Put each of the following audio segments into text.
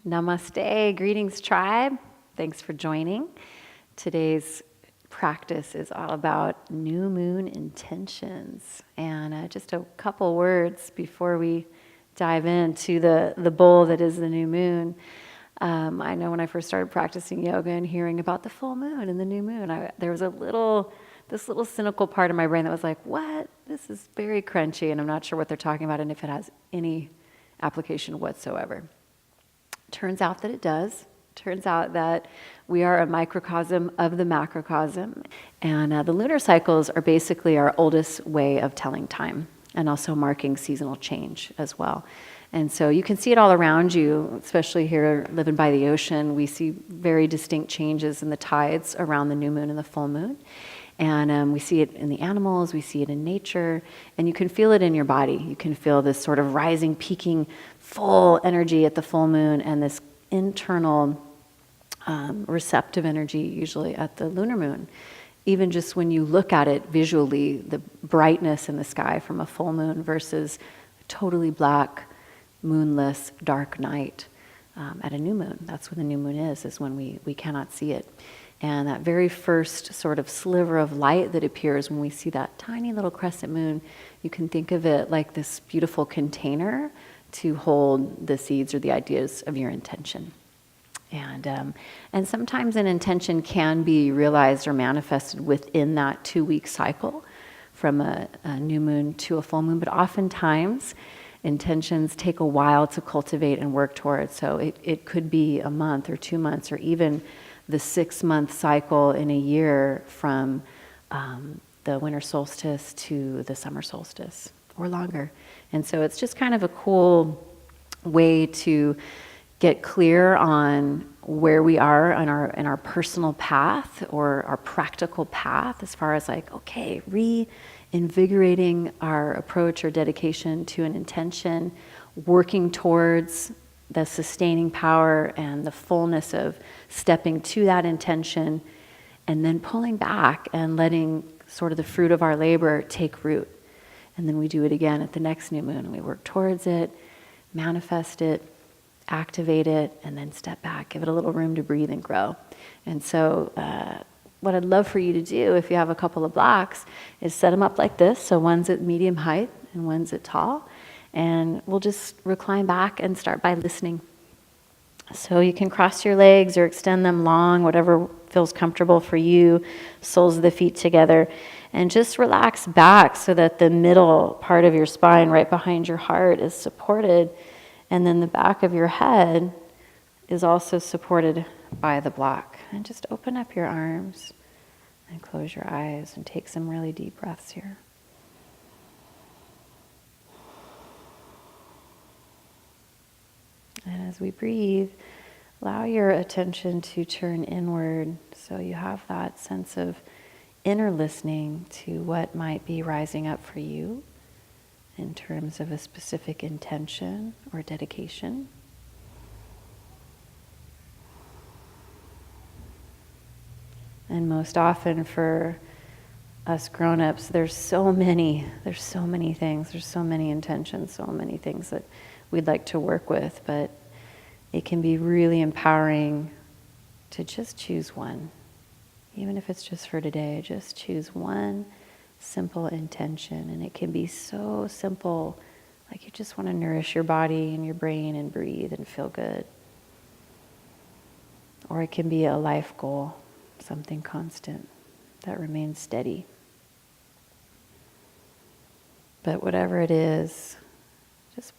Namaste, greetings tribe. Thanks for joining. Today's practice is all about new moon intentions. And just a couple words before we dive into the bowl that is the new moon. I know when I first started practicing yoga and hearing about the full moon and the new moon, there was this little cynical part of my brain that was like, what? This is very crunchy and I'm not sure what they're talking about and if it has any application whatsoever. Turns out that it does. Turns out that we are a microcosm of the macrocosm. And the lunar cycles are basically our oldest way of telling time and also marking seasonal change as well. And so you can see it all around you, especially here living by the ocean. We see very distinct changes in the tides around the new moon and the full moon. And we see it in the animals, we see it in nature, and you can feel it in your body. You can feel this sort of rising, peaking, full energy at the full moon and this internal receptive energy usually at the lunar moon. Even just when you look at it visually, the brightness in the sky from a full moon versus totally black, moonless, dark night at a new moon. That's when the new moon is when we cannot see it. And that very first sort of sliver of light that appears when we see that tiny little crescent moon, you can think of it like this beautiful container to hold the seeds or the ideas of your intention. And sometimes an intention can be realized or manifested within that 2-week cycle from a new moon to a full moon, but oftentimes intentions take a while to cultivate and work towards. So it could be a month or 2 months or even the 6-month cycle in a year from the winter solstice to the summer solstice or longer. And so it's just kind of a cool way to get clear on where we are in our personal path or our practical path as far as like, okay, reinvigorating our approach or dedication to an intention, working towards the sustaining power and the fullness of stepping to that intention, and then pulling back and letting sort of the fruit of our labor take root. And then we do it again at the next new moon. We work towards it, manifest it, activate it, and then step back, give it a little room to breathe and grow. And so what I'd love for you to do, if you have a couple of blocks, is set them up like this. So one's at medium height and one's at tall. And we'll just recline back and start by listening. So you can cross your legs or extend them long, whatever feels comfortable for you, soles of the feet together. And just relax back so that the middle part of your spine right behind your heart is supported. And then the back of your head is also supported by the block. And just open up your arms and close your eyes and take some really deep breaths here. And as we breathe, allow your attention to turn inward so you have that sense of inner listening to what might be rising up for you in terms of a specific intention or dedication. And most often for us grown-ups, there's so many things, there's so many intentions, so many things that we'd like to work with, but it can be really empowering to just choose one. Even if it's just for today, just choose one simple intention. And it can be so simple, like you just want to nourish your body and your brain and breathe and feel good. Or it can be a life goal, something constant that remains steady. But whatever it is, just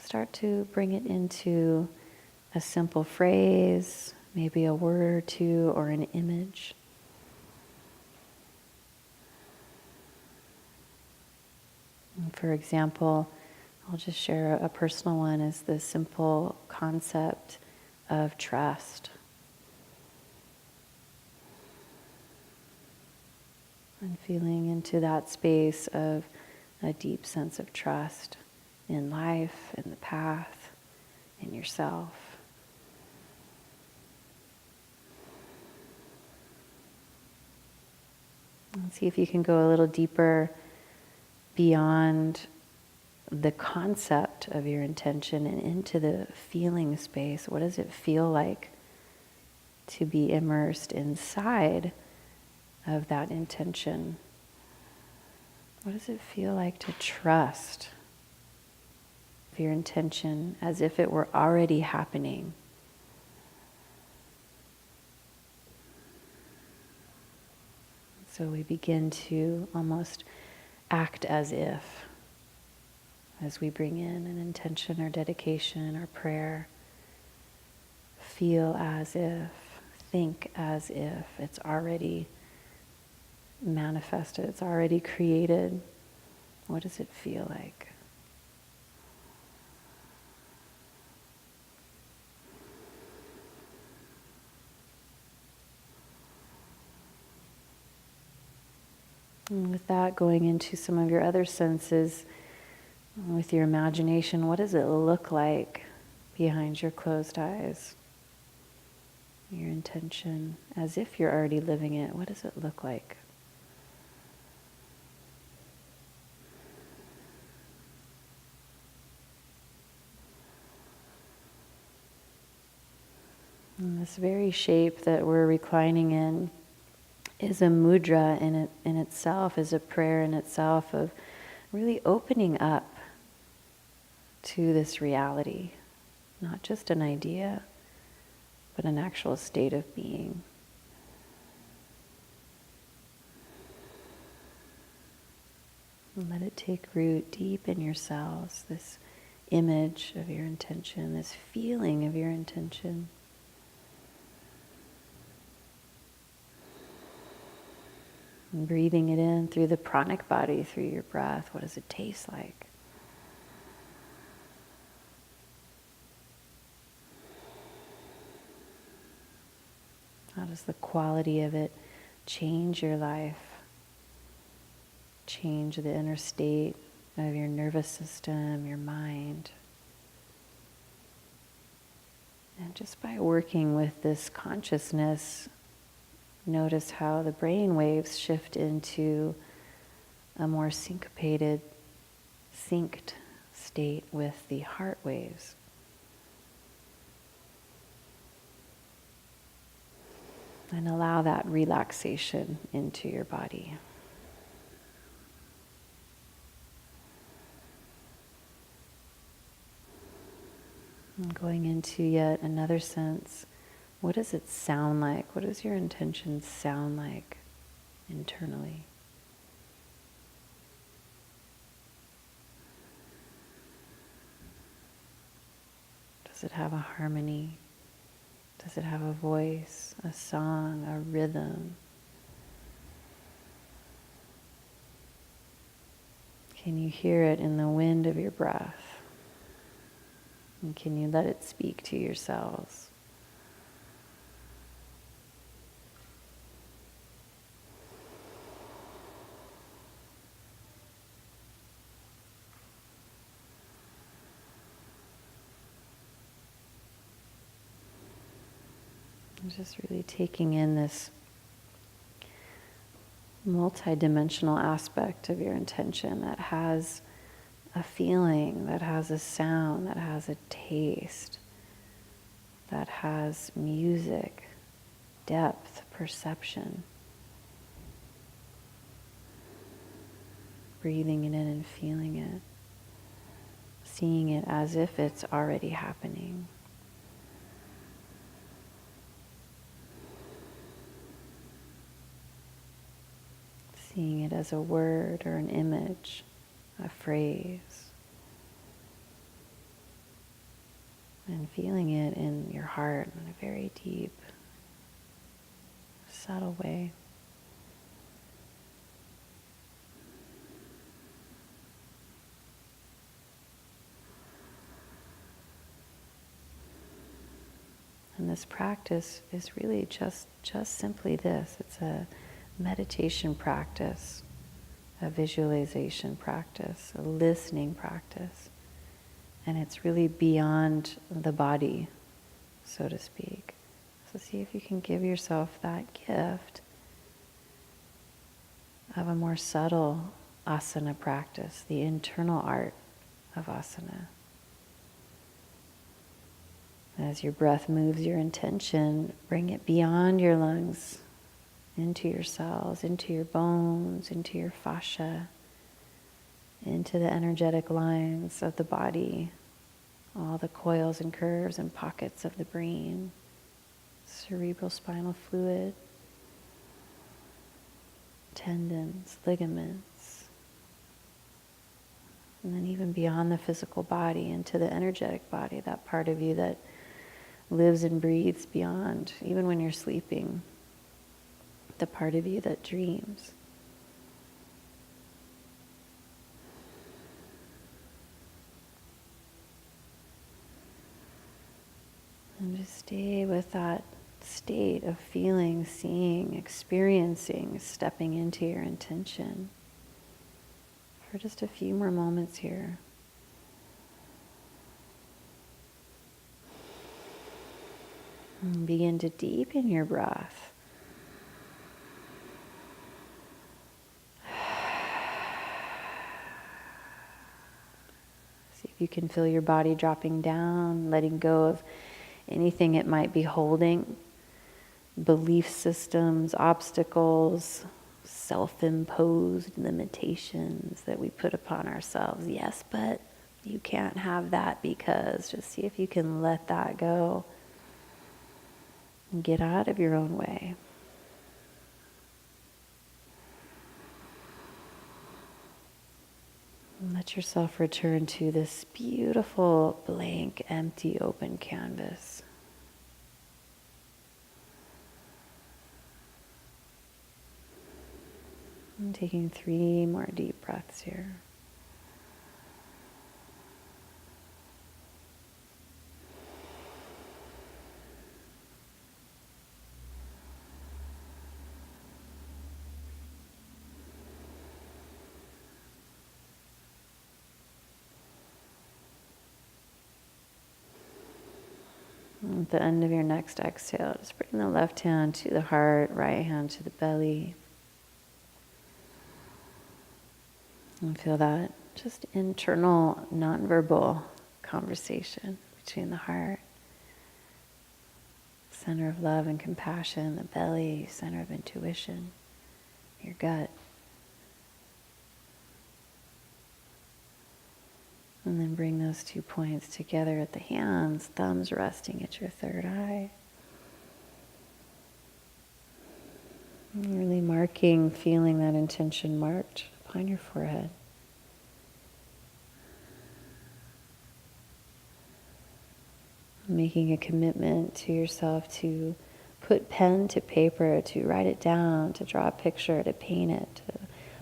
start to bring it into a simple phrase, maybe a word or two, or an image. And for example, I'll just share a personal one, is the simple concept of trust. And feeling into that space of a deep sense of trust in life, in the path, in yourself. And see if you can go a little deeper beyond the concept of your intention and into the feeling space. What does it feel like to be immersed inside of that intention? What does it feel like to trust your intention as if it were already happening? So we begin to almost act as if, as we bring in an intention or dedication or prayer, feel as if, think as if it's already manifested, it's already created. What does it feel like? And with that, going into some of your other senses, with your imagination, what does it look like behind your closed eyes? Your intention, as if you're already living it, what does it look like? And this very shape that we're reclining in is a mudra in itself, is a prayer in itself of really opening up to this reality, not just an idea, but an actual state of being. And let it take root deep in your cells, this image of your intention, this feeling of your intention. And breathing it in through the pranic body, through your breath. What does it taste like? How does the quality of it change your life? Change the inner state of your nervous system, your mind. And just by working with this consciousness, notice how the brain waves shift into a more syncopated, synced state with the heart waves. And allow that relaxation into your body. And going into yet another sense, what does it sound like? What does your intention sound like internally? Does it have a harmony? Does it have a voice, a song, a rhythm? Can you hear it in the wind of your breath? And can you let it speak to your cells? Just really taking in this multidimensional aspect of your intention that has a feeling, that has a sound, that has a taste, that has music, depth, perception. Breathing it in and feeling it, seeing it as if it's already happening. Seeing it as a word or an image, a phrase. And feeling it in your heart in a very deep, subtle way. And this practice is really just simply this. It's a meditation practice, a visualization practice, a listening practice. And it's really beyond the body, so to speak. So see if you can give yourself that gift of a more subtle asana practice, the internal art of asana. As your breath moves your intention, bring it beyond your lungs, into your cells, into your bones, into your fascia, into the energetic lines of the body, all the coils and curves and pockets of the brain, cerebral spinal fluid, tendons, ligaments, and then even beyond the physical body into the energetic body, that part of you that lives and breathes beyond, even when you're sleeping, the part of you that dreams. And just stay with that state of feeling, seeing, experiencing, stepping into your intention for just a few more moments here. And begin to deepen your breath. See if you can feel your body dropping down, letting go of anything it might be holding, belief systems, obstacles, self-imposed limitations that we put upon ourselves. Yes, but you can't have that because. Just see if you can let that go and get out of your own way. And let yourself return to this beautiful, blank, empty, open canvas. And taking 3 more deep breaths here. At the end of your next exhale, just bring the left hand to the heart, right hand to the belly. And feel that just internal, nonverbal conversation between the heart, center of love and compassion, the belly, center of intuition, your gut. And then bring those 2 points together at the hands, thumbs resting at your third eye. And really marking, feeling that intention marked upon your forehead. Making a commitment to yourself to put pen to paper, to write it down, to draw a picture, to paint it, to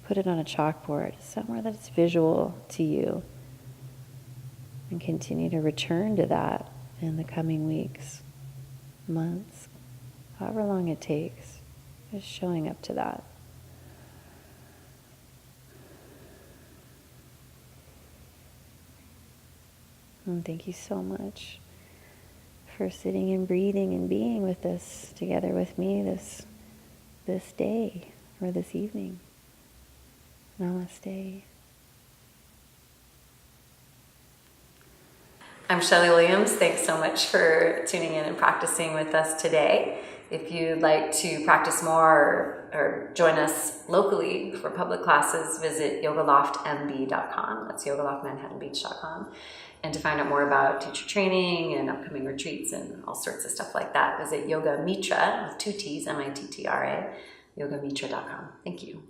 put it on a chalkboard, somewhere that's visual to you. And continue to return to that in the coming weeks, months, however long it takes. Just showing up to that. And thank you so much for sitting and breathing and being with us together with me this day or this evening. Namaste. I'm Shelley Williams. Thanks so much for tuning in and practicing with us today. If you'd like to practice more or join us locally for public classes, visit yogaloftmb.com. That's yogaloftmanhattanbeach.com. And to find out more about teacher training and upcoming retreats and all sorts of stuff like that, visit Yoga Mitra with 2 T's, Mitra, yogamitra.com. Thank you.